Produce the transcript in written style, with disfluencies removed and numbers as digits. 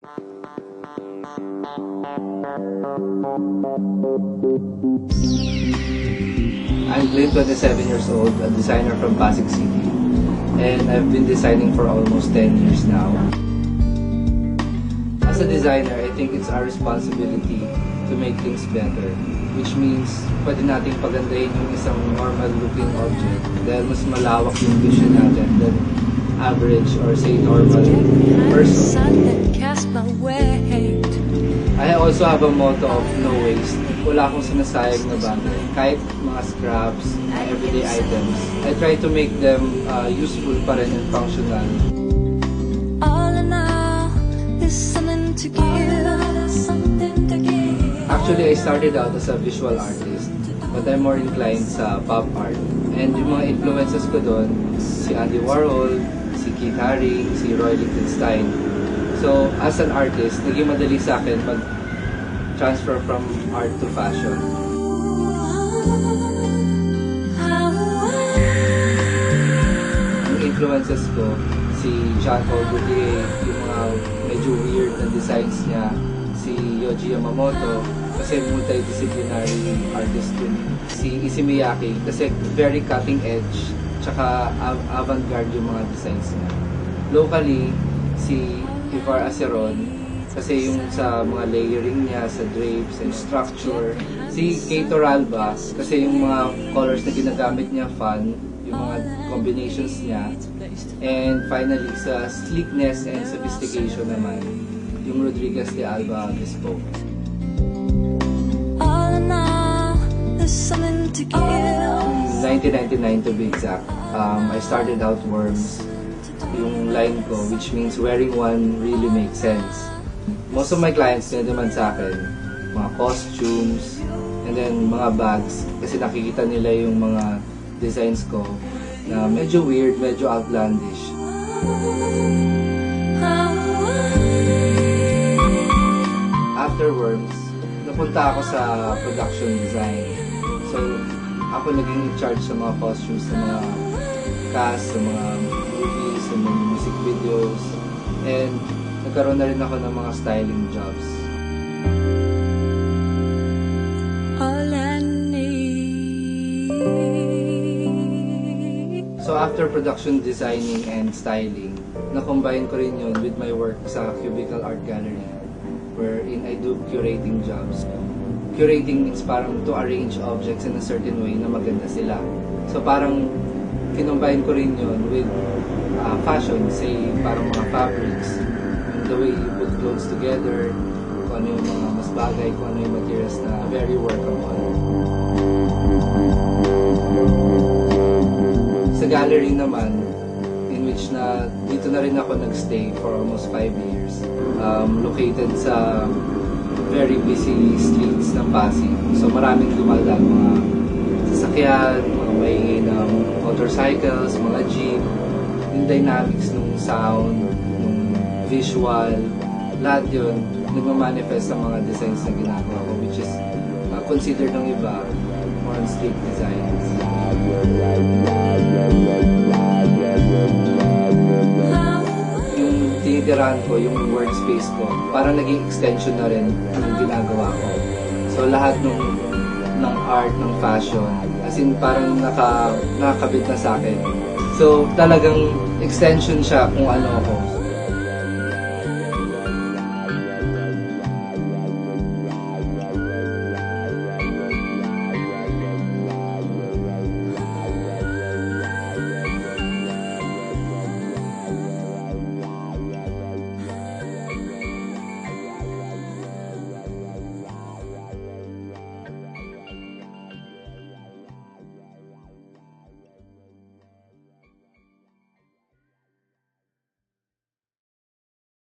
I'm Clint, 27 years old, a designer from Pasig City, and I've been designing for almost 10 years now. As a designer, I think it's our responsibility to make things better, which means pwede nating pagandahin yung isang normal-looking object dahil mas malawak yung vision natin than average or say normal person. I also have a motto of no waste. Wala akong sinasayang na bagay. Kahit mga scraps, everyday items, I try to make them useful pa rin and functional. Actually, I started out as a visual artist, but I'm more inclined sa pop art. And yung mga influences ko doon, si Andy Warhol, si Keith Haring, si Roy Lichtenstein. So, as an artist, naging madali sa akin mag-transfer from art to fashion. Yung influences ko, si Jean-Paul Gaultier, yung mga medyo weird na designs niya, si Yohji Yamamoto, kasi multidisciplinary artist din. Si Issey Miyake, kasi very cutting edge, tsaka avant-garde yung mga designs niya. Locally, si Ivar Aceron, kasi yung sa mga layering niya, sa drapes and structure. Si Kay Torralba, kasi yung mga colors na ginagamit niya, fun, yung mga combinations niya. And finally, sa sleekness and sophistication naman, yung Rodriguez de Alba bespoke. 1999 to be exact, I started out Worms, yung line ko, which means wearing one really makes sense. Most of my clients na naman sa akin, mga costumes, and then mga bags, kasi nakikita nila yung mga designs ko na medyo weird, medyo outlandish. After Worms, napunta ako sa production design. So, ako naging in charge sa mga costumes, sa mga cast, sa mga movies, sa mga music videos, and nagkaroon na rin ako ng mga styling jobs. So after production designing and styling, na-combine ko rin yun with my work sa Cubicle Art Gallery, wherein I do curating jobs. Curating means parang to arrange objects in a certain way na maganda sila. So parang kinombine ko rin yun with fashion, say parang mga fabrics, the way you put clothes together, kung ano yung mga mas bagay, kung ano yung materials na very workable. Sa gallery naman, in which na dito na rin ako nagstay for almost 5 years, located sa very busy streets ng Pasig. So maraming dumadaan mga sasakyan, mga maingay ng motorcycles, mga jeep, yung dynamics ng sound, yung visual, lahat yun nagmamanifest sa mga designs na ginagawa ko, which is considered ng iba more on street designs. Yung tinitirahan ko, yung workspace ko, parang naging extension na rin ng ginagawa ko. So lahat ng art, ng fashion, as in parang nakakabit na sa akin. So talagang extension siya kung ano ako.